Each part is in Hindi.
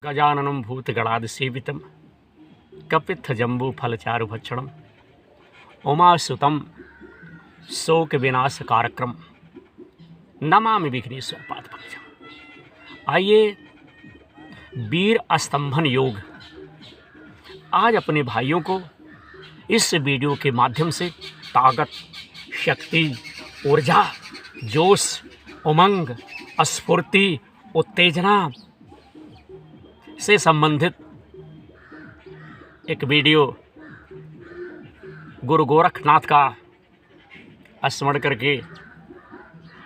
गजाननं भूतगणादिसेवितं कपित्थजम्बूफलचारुभक्षणं उमासुतं शोकविनाशकारकं नमामि विघ्नेश्वरपादपङ्कजम्। आइए वीर स्तंभन योग आज अपने भाइयों को इस वीडियो के माध्यम से ताकत, शक्ति, ऊर्जा, जोश, उमंग, स्फूर्ति, उत्तेजना से संबंधित एक वीडियो गुरु गोरखनाथ का स्मरण करके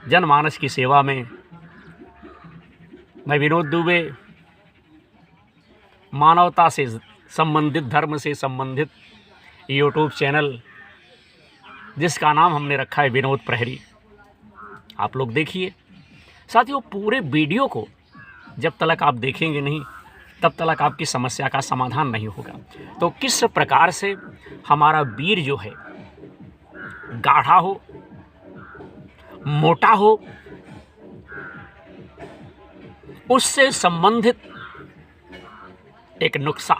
जनमानस की सेवा में मैं विनोद दुबे मानवता से संबंधित, धर्म से संबंधित यूट्यूब चैनल जिसका नाम हमने रखा है विनोद प्रहरी, आप लोग देखिए। साथियों, पूरे वीडियो को जब तक आप देखेंगे नहीं तब तक आपकी समस्या का समाधान नहीं होगा। तो किस प्रकार से हमारा वीर जो है गाढ़ा हो, मोटा हो, उससे संबंधित एक नुस्खा,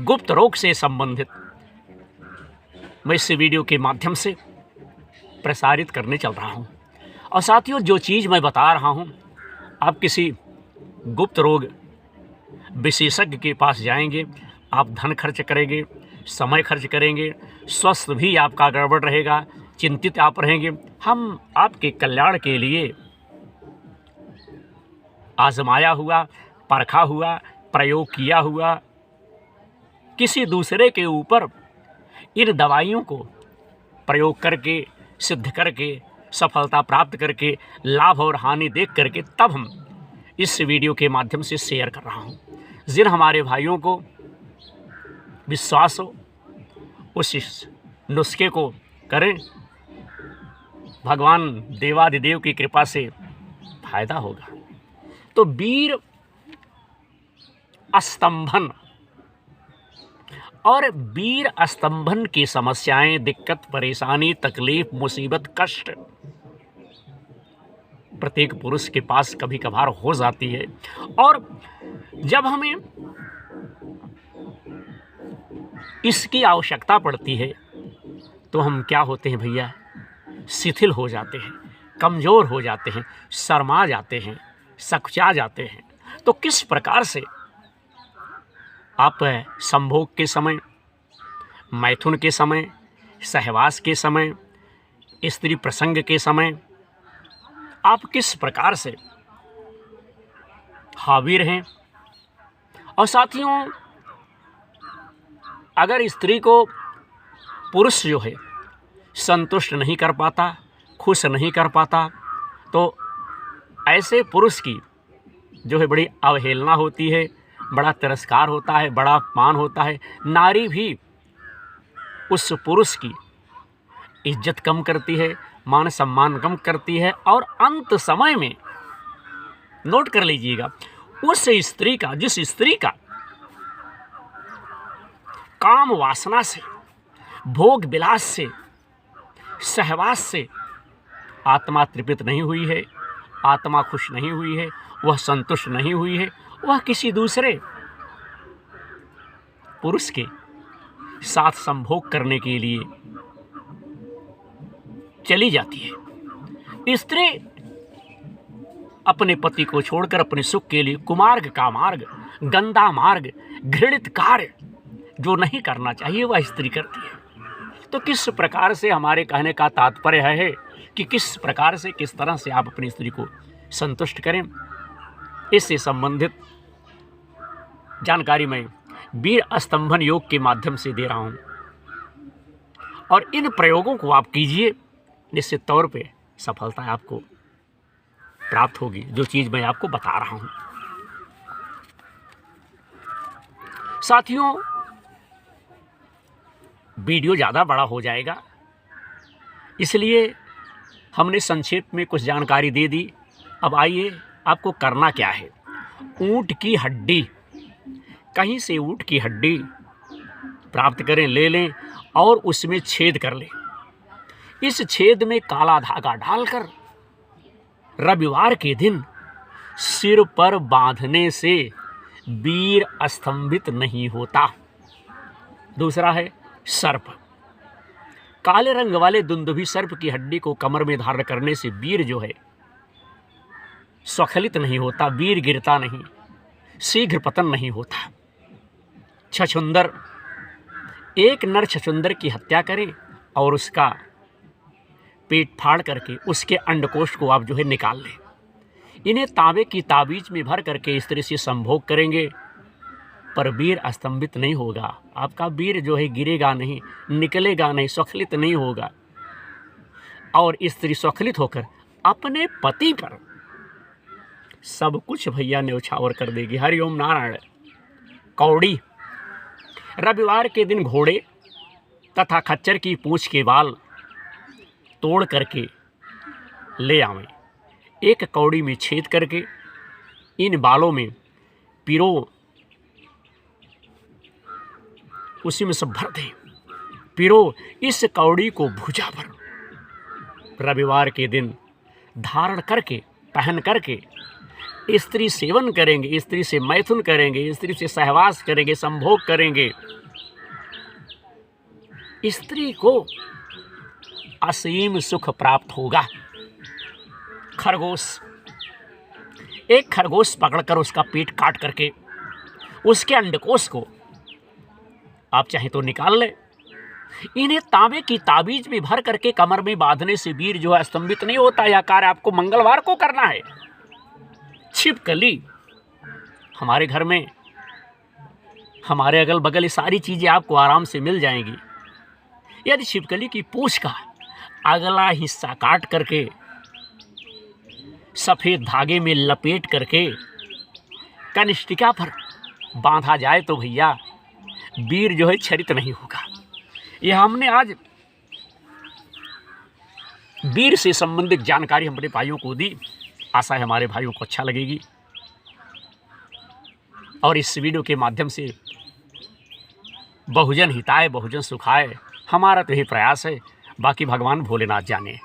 गुप्त रोग से संबंधित मैं इस वीडियो के माध्यम से प्रसारित करने चल रहा हूं। और साथियों, जो चीज़ मैं बता रहा हूं, आप किसी गुप्त रोग विशेषज्ञ के पास जाएंगे, आप धन खर्च करेंगे, समय खर्च करेंगे, स्वास्थ्य भी आपका गड़बड़ रहेगा, चिंतित आप रहेंगे। हम आपके कल्याण के लिए आजमाया हुआ, परखा हुआ, प्रयोग किया हुआ किसी दूसरे के ऊपर इन दवाइयों को प्रयोग करके, सिद्ध करके, सफलता प्राप्त करके, लाभ और हानि देख करके तब हम इस वीडियो के माध्यम से शेयर कर रहा हूं। जिन हमारे भाइयों को विश्वास हो उस नुस्खे को करें, भगवान देवादिदेव की कृपा से फायदा होगा। तो वीर स्तंभन और वीर स्तंभन की समस्याएं, दिक्कत, परेशानी, तकलीफ, मुसीबत, कष्ट प्रत्येक पुरुष के पास कभी कभार हो जाती है। और जब हमें इसकी आवश्यकता पड़ती है तो हम क्या होते हैं भैया, शिथिल हो जाते हैं, कमज़ोर हो जाते हैं, शर्मा जाते हैं, सकचा जाते हैं। तो किस प्रकार से आप संभोग के समय, मैथुन के समय, सहवास के समय, स्त्री प्रसंग के समय आप किस प्रकार से हावी रहें। और साथियों, अगर स्त्री को पुरुष जो है संतुष्ट नहीं कर पाता, खुश नहीं कर पाता, तो ऐसे पुरुष की जो है बड़ी अवहेलना होती है, बड़ा तिरस्कार होता है, बड़ा अपमान होता है। नारी भी उस पुरुष की इज्जत कम करती है, मान सम्मान कम करती है। और अंत समय में नोट कर लीजिएगा, उस स्त्री का, जिस स्त्री का काम वासना से, भोग विलास से, सहवास से आत्मा तृप्त नहीं हुई है, आत्मा खुश नहीं हुई है, वह संतुष्ट नहीं हुई है, वह किसी दूसरे पुरुष के साथ संभोग करने के लिए चली जाती है। स्त्री अपने पति को छोड़कर अपने सुख के लिए कुमार्ग का मार्ग, गंदा मार्ग, घृणित कार्य जो नहीं करना चाहिए वह स्त्री करती है। तो किस प्रकार से, हमारे कहने का तात्पर्य है कि किस प्रकार से, किस तरह से आप अपनी स्त्री को संतुष्ट करें, इससे संबंधित जानकारी मैं वीर स्तंभन योग के माध्यम से दे रहा हूं। और इन प्रयोगों को आप कीजिए, निश्चित तौर पे सफलता आपको प्राप्त होगी, जो चीज़ मैं आपको बता रहा हूं। साथियों, वीडियो ज़्यादा बड़ा हो जाएगा, इसलिए हमने संक्षेप में कुछ जानकारी दे दी। अब आइए, आपको करना क्या है। ऊँट की हड्डी, कहीं से ऊँट की हड्डी प्राप्त करें, ले लें और उसमें छेद कर लें। इस छेद में काला धागा डालकर रविवार के दिन सिर पर बांधने से वीर स्तंभित नहीं होता। दूसरा है सर्प। काले रंग वाले दुंदुभी सर्प की हड्डी को कमर में धारण करने से वीर जो है स्वखलित नहीं होता, वीर गिरता नहीं, शीघ्र पतन नहीं होता। छछुंदर, एक नर छछुंदर की हत्या करें और उसका पेट फाड़ करके उसके अंडकोश को आप जो है निकाल लें। इन्हें तांबे की ताबीज में भर करके स्त्री से संभोग करेंगे, पर वीर अस्तंभित नहीं होगा। आपका वीर जो है गिरेगा नहीं, निकलेगा नहीं, स्वखलित नहीं होगा। और स्त्री स्वखलित होकर अपने पति पर सब कुछ भैया न्यौछावर कर देगी। हरिओम नारायण। कौड़ी, रविवार के दिन घोड़े तथा खच्चर की पूंछ के बाल तोड़ करके ले आवें। एक कौड़ी में छेद करके इन बालों में पिरो, उसी में सब भर दें। पिरो इस कौड़ी को भुजा पर रविवार के दिन धारण करके, पहन करके स्त्री सेवन करेंगे, स्त्री से मैथुन करेंगे, स्त्री से सहवास करेंगे, संभोग करेंगे। स्त्री को असीम सुख प्राप्त होगा। खरगोश, एक खरगोश पकड़कर उसका पेट काट करके उसके अंडकोश को आप चाहे तो निकाल लें। इन्हें तांबे की ताबीज में भर करके कमर में बांधने से वीर जो है स्तंभित नहीं होता। यह कार्य आपको मंगलवार को करना है। छिपकली, हमारे घर में, हमारे अगल बगल ये सारी चीज़ें आपको आराम से मिल जाएंगी। यदि छिपकली की पूंछ का अगला हिस्सा काट करके सफ़ेद धागे में लपेट करके कनिष्ठिका पर बांधा जाए तो भैया वीर जो है क्षरित नहीं होगा। यह हमने आज वीर से संबंधित जानकारी हमारे भाइयों को दी। आशा है हमारे भाइयों को अच्छा लगेगी और इस वीडियो के माध्यम से बहुजन हिताय बहुजन सुखाय हमारा तो यही प्रयास है। बाकी भगवान भोलेनाथ जाने।